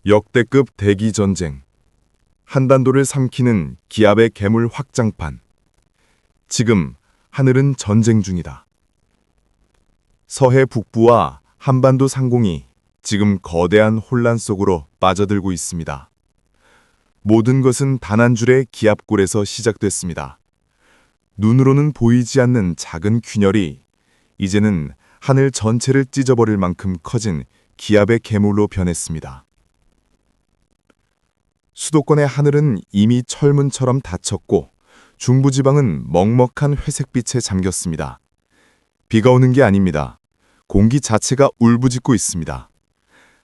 역대급 대기 전쟁. 한반도를 삼키는 기압의 괴물 확장판. 지금 하늘은 전쟁 중이다. 서해 북부와 한반도 상공이 지금 거대한 혼란 속으로 빠져들고 있습니다. 모든 것은 단 한 줄의 기압골에서 시작됐습니다. 눈으로는 보이지 않는 작은 균열이 이제는 하늘 전체를 찢어버릴 만큼 커진 기압의 괴물로 변했습니다. 수도권의 하늘은 이미 철문처럼 닫혔고 중부지방은 먹먹한 회색빛에 잠겼습니다. 비가 오는 게 아닙니다. 공기 자체가 울부짖고 있습니다.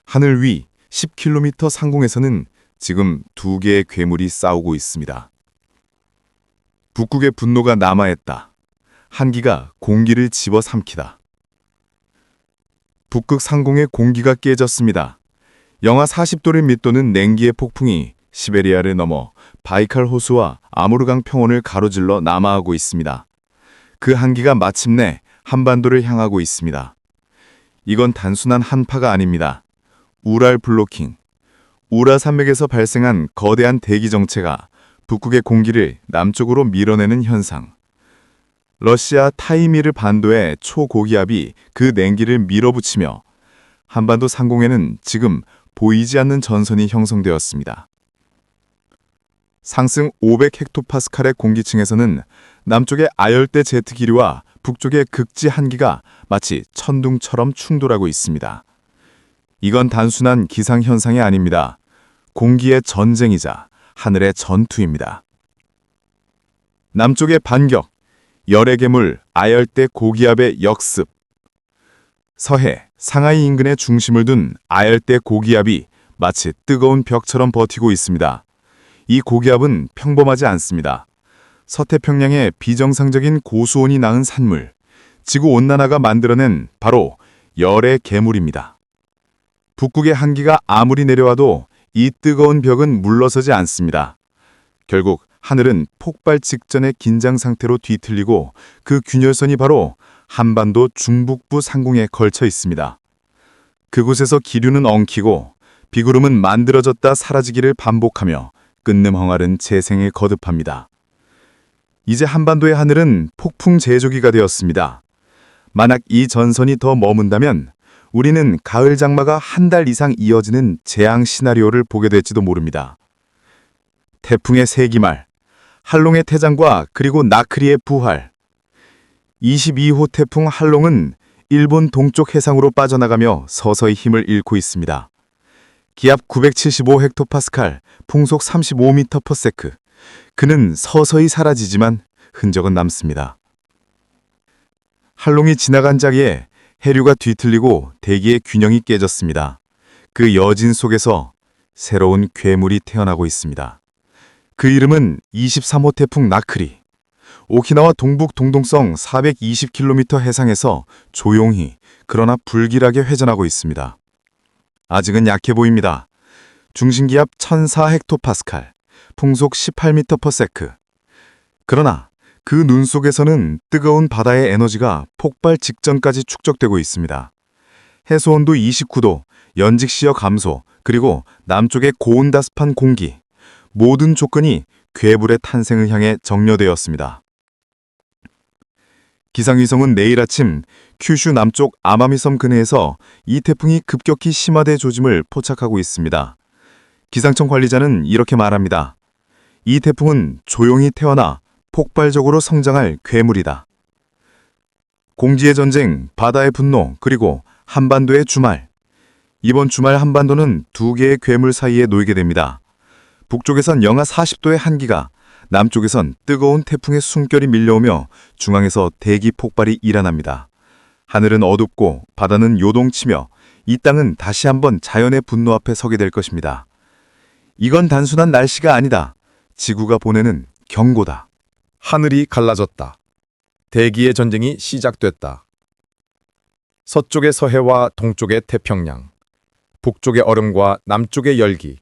하늘 위 10km 상공에서는 지금 두 개의 괴물이 싸우고 있습니다. 북극의 분노가 남아있다. 한기가 공기를 집어삼키다. 북극 상공의 공기가 깨졌습니다. 영하 40도를 밑도는 냉기의 폭풍이 시베리아를 넘어 바이칼 호수와 아무르강 평원을 가로질러 남하하고 있습니다. 그 한기가 마침내 한반도를 향하고 있습니다. 이건 단순한 한파가 아닙니다. 우랄 블로킹, 우라 산맥에서 발생한 거대한 대기 정체가 북극의 공기를 남쪽으로 밀어내는 현상. 러시아 타이미르 반도의 초고기압이 그 냉기를 밀어붙이며 한반도 상공에는 지금 보이지 않는 전선이 형성되었습니다. 상승 500헥토파스칼의 공기층에서는 남쪽의 아열대 제트 기류와 북쪽의 극지 한기가 마치 천둥처럼 충돌하고 있습니다. 이건 단순한 기상현상이 아닙니다. 공기의 전쟁이자 하늘의 전투입니다. 남쪽의 반격, 열의 괴물, 아열대 고기압의 역습. 서해, 상하이 인근의 중심을 둔 아열대 고기압이 마치 뜨거운 벽처럼 버티고 있습니다. 이 고기압은 평범하지 않습니다. 서태평양의 비정상적인 고수온이 낳은 산물, 지구온난화가 만들어낸 바로 열의 괴물입니다. 북극의 한기가 아무리 내려와도 이 뜨거운 벽은 물러서지 않습니다. 결국 하늘은 폭발 직전의 긴장 상태로 뒤틀리고 그 균열선이 바로 한반도 중북부 상공에 걸쳐 있습니다. 그곳에서 기류는 엉키고 비구름은 만들어졌다 사라지기를 반복하며 끈름헝아른 재생에 거듭합니다. 이제 한반도의 하늘은 폭풍 제조기가 되었습니다. 만약 이 전선이 더 머문다면 우리는 가을 장마가 한 달 이상 이어지는 재앙 시나리오를 보게 될지도 모릅니다. 태풍의 세기말, 할롱의 태장과 그리고 나크리의 부활. 22호 태풍 할롱은 일본 동쪽 해상으로 빠져나가며 서서히 힘을 잃고 있습니다. 기압 975헥토파스칼, 풍속 35m/s. 그는 서서히 사라지지만 흔적은 남습니다. 할롱이 지나간 자리에 해류가 뒤틀리고 대기의 균형이 깨졌습니다. 그 여진 속에서 새로운 괴물이 태어나고 있습니다. 그 이름은 23호 태풍 나크리. 오키나와 동북 동동성 420km 해상에서 조용히 그러나 불길하게 회전하고 있습니다. 아직은 약해 보입니다. 중심기압 1004헥토파스칼, 풍속 18m/s. 그러나 그 눈 속에서는 뜨거운 바다의 에너지가 폭발 직전까지 축적되고 있습니다. 해수온도 29도, 연직시야 감소, 그리고 남쪽의 고온다습한 공기. 모든 조건이 괴물의 탄생을 향해 정렬되었습니다. 기상위성은 내일 아침 큐슈 남쪽 아마미섬 근해에서 이 태풍이 급격히 심화될 조짐을 포착하고 있습니다. 기상청 관리자는 이렇게 말합니다. 이 태풍은 조용히 태어나 폭발적으로 성장할 괴물이다. 공지의 전쟁, 바다의 분노, 그리고 한반도의 주말. 이번 주말 한반도는 두 개의 괴물 사이에 놓이게 됩니다. 북쪽에선 영하 40도의 한기가, 남쪽에선 뜨거운 태풍의 숨결이 밀려오며 중앙에서 대기 폭발이 일어납니다. 하늘은 어둡고 바다는 요동치며 이 땅은 다시 한번 자연의 분노 앞에 서게 될 것입니다. 이건 단순한 날씨가 아니다. 지구가 보내는 경고다. 하늘이 갈라졌다. 대기의 전쟁이 시작됐다. 서쪽의 서해와 동쪽의 태평양, 북쪽의 얼음과 남쪽의 열기.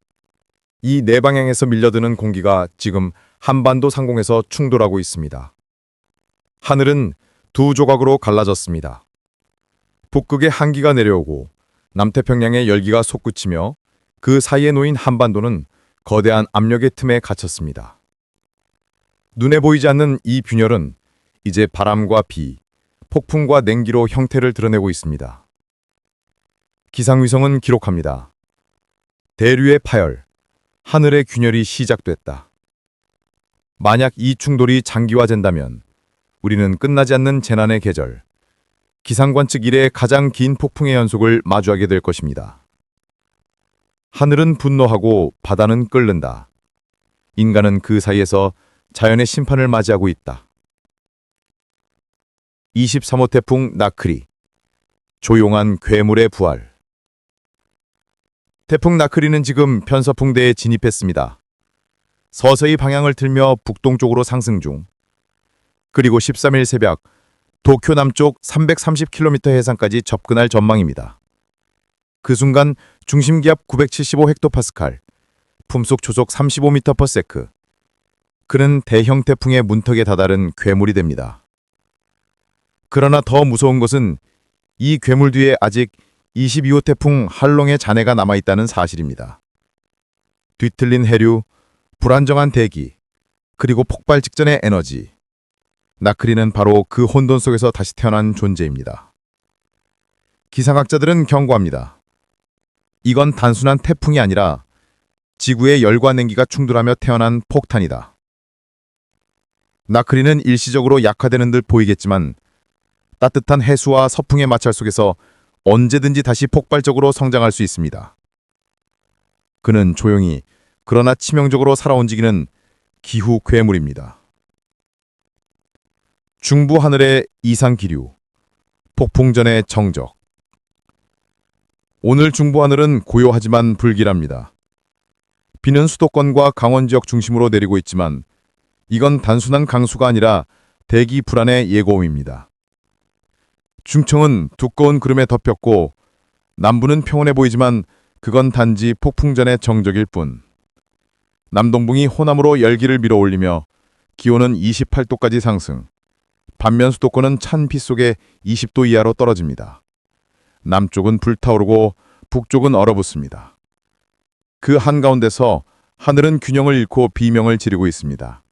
이 네 방향에서 밀려드는 공기가 지금 한반도 상공에서 충돌하고 있습니다. 하늘은 두 조각으로 갈라졌습니다. 북극의 한기가 내려오고 남태평양의 열기가 솟구치며 그 사이에 놓인 한반도는 거대한 압력의 틈에 갇혔습니다. 눈에 보이지 않는 이 균열은 이제 바람과 비, 폭풍과 냉기로 형태를 드러내고 있습니다. 기상위성은 기록합니다. 대류의 파열, 하늘의 균열이 시작됐다. 만약 이 충돌이 장기화된다면 우리는 끝나지 않는 재난의 계절, 기상관측 이래 가장 긴 폭풍의 연속을 마주하게 될 것입니다. 하늘은 분노하고 바다는 끓는다. 인간은 그 사이에서 자연의 심판을 맞이하고 있다. 23호 태풍 나크리, 조용한 괴물의 부활. 태풍 나크리는 지금 편서풍대에 진입했습니다. 서서히 방향을 틀며 북동쪽으로 상승 중. 그리고 13일 새벽 도쿄 남쪽 330km 해상까지 접근할 전망입니다. 그 순간 중심기압 975헥토파스칼, 품속 초속 35m/s. 그는 대형 태풍의 문턱에 다다른 괴물이 됩니다. 그러나 더 무서운 것은 이 괴물 뒤에 아직 22호 태풍 할롱의 잔해가 남아있다는 사실입니다. 뒤틀린 해류, 불안정한 대기, 그리고 폭발 직전의 에너지. 나크리는 바로 그 혼돈 속에서 다시 태어난 존재입니다. 기상학자들은 경고합니다. 이건 단순한 태풍이 아니라 지구의 열과 냉기가 충돌하며 태어난 폭탄이다. 나크리는 일시적으로 약화되는 듯 보이겠지만 따뜻한 해수와 서풍의 마찰 속에서 언제든지 다시 폭발적으로 성장할 수 있습니다. 그는 조용히 그러나 치명적으로 살아 움직이는 기후 괴물입니다. 중부 하늘의 이상 기류, 폭풍 전의 정적. 오늘 중부 하늘은 고요하지만 불길합니다. 비는 수도권과 강원 지역 중심으로 내리고 있지만 이건 단순한 강수가 아니라 대기 불안의 예고음입니다. 중청은 두꺼운 구름에 덮였고 남부는 평온해 보이지만 그건 단지 폭풍 전의 정적일 뿐. 남동풍이 호남으로 열기를 밀어올리며 기온은 28도까지 상승. 반면 수도권은 찬 비 속에 20도 이하로 떨어집니다. 남쪽은 불타오르고 북쪽은 얼어붙습니다. 그 한가운데서 하늘은 균형을 잃고 비명을 지르고 있습니다.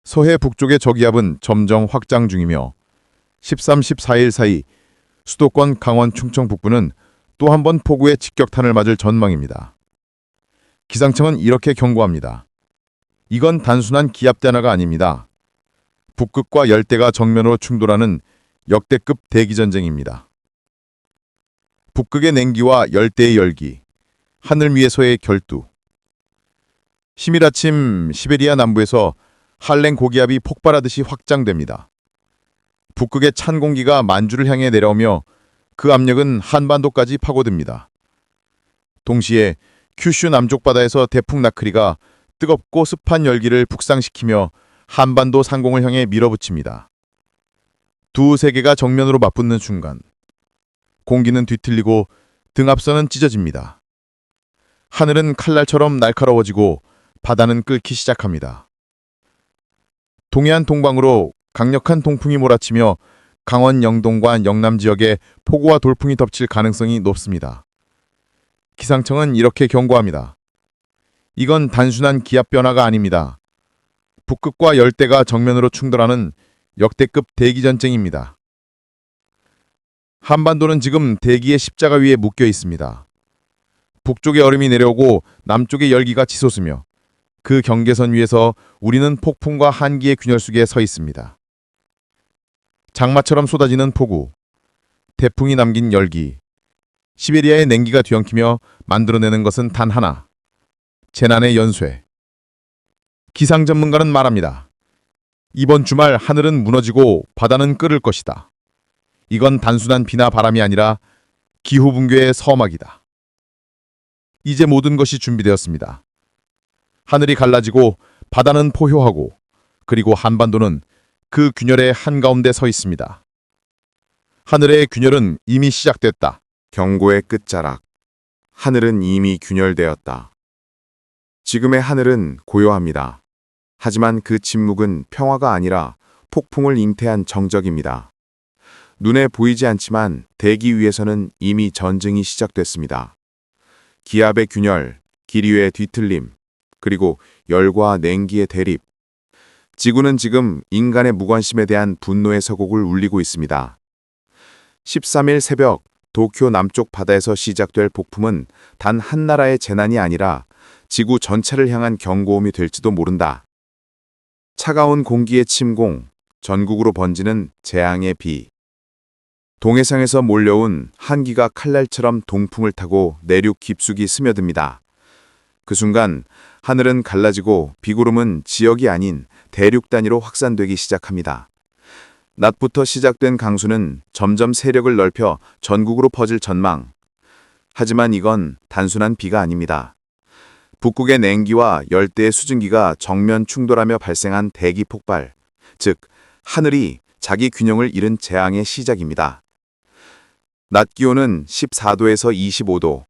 서해 북쪽의 저기압은 점점 확장 중이며 13, 14일 사이 수도권 강원 충청 북부는 또 한 번 폭우의 직격탄을 맞을 전망입니다. 기상청은 이렇게 경고합니다. 이건 단순한 기압 변화가 아닙니다. 북극과 열대가 정면으로 충돌하는 역대급 대기전쟁입니다. 북극의 냉기와 열대의 열기, 하늘 위에서의 결두. 10일 아침 시베리아 남부에서 한랭 고기압이 폭발하듯이 확장됩니다. 북극의 찬 공기가 만주를 향해 내려오며 그 압력은 한반도까지 파고듭니다. 동시에 큐슈 남쪽 바다에서 태풍 나크리가 뜨겁고 습한 열기를 북상시키며 한반도 상공을 향해 밀어붙입니다. 두 세계가 정면으로 맞붙는 순간 공기는 뒤틀리고 등압선은 찢어집니다. 하늘은 칼날처럼 날카로워지고 바다는 끓기 시작합니다. 동해안 동방으로 강력한 동풍이 몰아치며 강원 영동과 영남 지역에 폭우와 돌풍이 덮칠 가능성이 높습니다. 기상청은 이렇게 경고합니다. 이건 단순한 기압 변화가 아닙니다. 북극과 열대가 정면으로 충돌하는 역대급 대기전쟁입니다. 한반도는 지금 대기의 십자가 위에 묶여 있습니다. 북쪽의 얼음이 내려오고 남쪽의 열기가 치솟으며 그 경계선 위에서 우리는 폭풍과 한기의 균열 속에 서 있습니다. 장마처럼 쏟아지는 폭우, 태풍이 남긴 열기, 시베리아의 냉기가 뒤엉키며 만들어내는 것은 단 하나, 재난의 연쇄. 기상 전문가는 말합니다. 이번 주말 하늘은 무너지고 바다는 끓을 것이다. 이건 단순한 비나 바람이 아니라 기후붕괴의 서막이다. 이제 모든 것이 준비되었습니다. 하늘이 갈라지고 바다는 포효하고 그리고 한반도는 그 균열의 한가운데 서 있습니다. 하늘의 균열은 이미 시작됐다. 경고의 끝자락. 하늘은 이미 균열되었다. 지금의 하늘은 고요합니다. 하지만 그 침묵은 평화가 아니라 폭풍을 잉태한 정적입니다. 눈에 보이지 않지만 대기 위에서는 이미 전쟁이 시작됐습니다. 기압의 균열, 기류의 뒤틀림, 그리고 열과 냉기의 대립. 지구는 지금 인간의 무관심에 대한 분노의 서곡을 울리고 있습니다. 13일 새벽 도쿄 남쪽 바다에서 시작될 폭풍은 단 한 나라의 재난이 아니라 지구 전체를 향한 경고음이 될지도 모른다. 차가운 공기의 침공, 전국으로 번지는 재앙의 비. 동해상에서 몰려온 한기가 칼날처럼 동풍을 타고 내륙 깊숙이 스며듭니다. 그 순간 하늘은 갈라지고 비구름은 지역이 아닌 대륙 단위로 확산되기 시작합니다. 낮부터 시작된 강수는 점점 세력을 넓혀 전국으로 퍼질 전망. 하지만 이건 단순한 비가 아닙니다. 북극의 냉기와 열대의 수증기가 정면 충돌하며 발생한 대기 폭발, 즉 하늘이 자기 균형을 잃은 재앙의 시작입니다. 낮 기온은 14도에서 25도.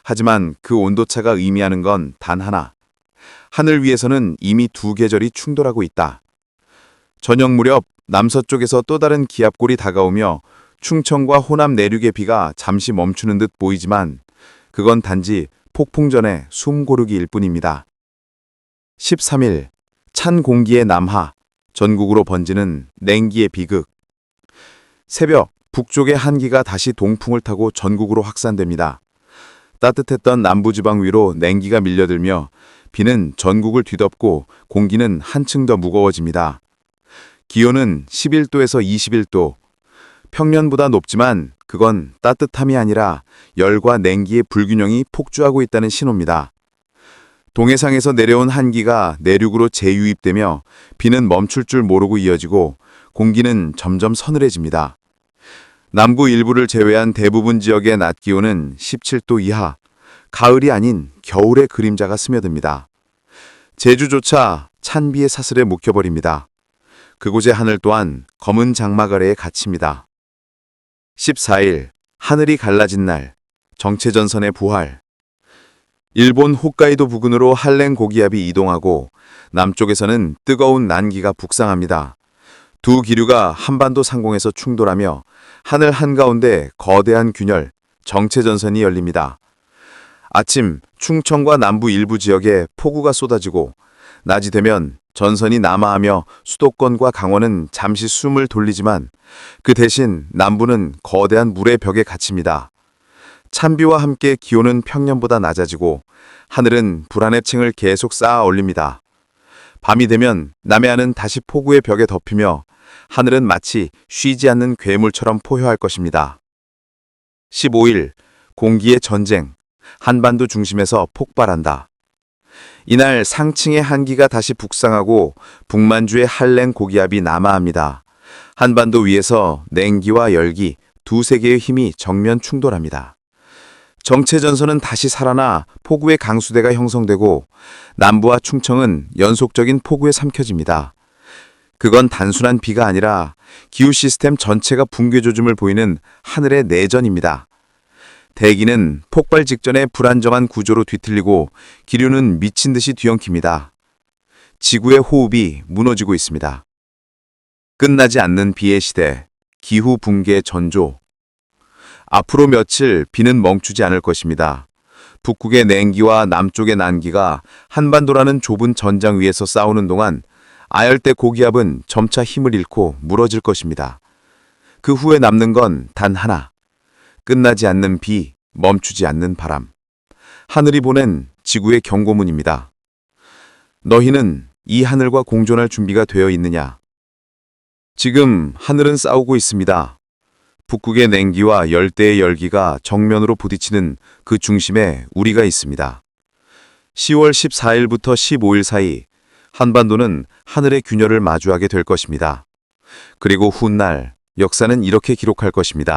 하지만 그 온도차가 의미하는 건 단 하나. 하늘 위에서는 이미 두 계절이 충돌하고 있다. 저녁 무렵 남서쪽에서 또 다른 기압골이 다가오며 충청과 호남 내륙의 비가 잠시 멈추는 듯 보이지만 그건 단지 폭풍 전의 숨 고르기일 뿐입니다. 13일 찬 공기의 남하, 전국으로 번지는 냉기의 비극. 새벽 북쪽의 한기가 다시 동풍을 타고 전국으로 확산됩니다. 따뜻했던 남부지방 위로 냉기가 밀려들며 비는 전국을 뒤덮고 공기는 한층 더 무거워집니다. 기온은 11도에서 21도. 평년보다 높지만 그건 따뜻함이 아니라 열과 냉기의 불균형이 폭주하고 있다는 신호입니다. 동해상에서 내려온 한기가 내륙으로 재유입되며 비는 멈출 줄 모르고 이어지고 공기는 점점 서늘해집니다. 남부 일부를 제외한 대부분 지역의 낮 기온은 17도 이하, 가을이 아닌 겨울의 그림자가 스며듭니다. 제주조차 찬 비의 사슬에 묵혀버립니다. 그곳의 하늘 또한 검은 장막 아래에 갇힙니다. 14일, 하늘이 갈라진 날, 정체전선의 부활. 일본 홋카이도 부근으로 한랭 고기압이 이동하고 남쪽에서는 뜨거운 난기가 북상합니다. 두 기류가 한반도 상공에서 충돌하며 하늘 한가운데 거대한 균열, 정체전선이 열립니다. 아침 충청과 남부 일부 지역에 폭우가 쏟아지고 낮이 되면 전선이 남하하며 수도권과 강원은 잠시 숨을 돌리지만 그 대신 남부는 거대한 물의 벽에 갇힙니다. 찬비와 함께 기온은 평년보다 낮아지고 하늘은 불안의 층을 계속 쌓아 올립니다. 밤이 되면 남해안은 다시 폭우의 벽에 덮이며 하늘은 마치 쉬지 않는 괴물처럼 포효할 것입니다. 15일, 공기의 전쟁, 한반도 중심에서 폭발한다. 이날 상층의 한기가 다시 북상하고 북만주의 한랭 고기압이 남하합니다. 한반도 위에서 냉기와 열기, 두 세계의 힘이 정면 충돌합니다. 정체전선은 다시 살아나 폭우의 강수대가 형성되고 남부와 충청은 연속적인 폭우에 삼켜집니다. 그건 단순한 비가 아니라 기후 시스템 전체가 붕괴 조짐을 보이는 하늘의 내전입니다. 대기는 폭발 직전에 불안정한 구조로 뒤틀리고 기류는 미친 듯이 뒤엉킵니다. 지구의 호흡이 무너지고 있습니다. 끝나지 않는 비의 시대, 기후 붕괴 전조. 앞으로 며칠 비는 멈추지 않을 것입니다. 북극의 냉기와 남쪽의 난기가 한반도라는 좁은 전장 위에서 싸우는 동안 아열대 고기압은 점차 힘을 잃고 무너질 것입니다. 그 후에 남는 건 단 하나. 끝나지 않는 비, 멈추지 않는 바람. 하늘이 보낸 지구의 경고문입니다. 너희는 이 하늘과 공존할 준비가 되어 있느냐? 지금 하늘은 싸우고 있습니다. 북극의 냉기와 열대의 열기가 정면으로 부딪히는 그 중심에 우리가 있습니다. 10월 14일부터 15일 사이 한반도는 하늘의 균열을 마주하게 될 것입니다. 그리고 훗날 역사는 이렇게 기록할 것입니다.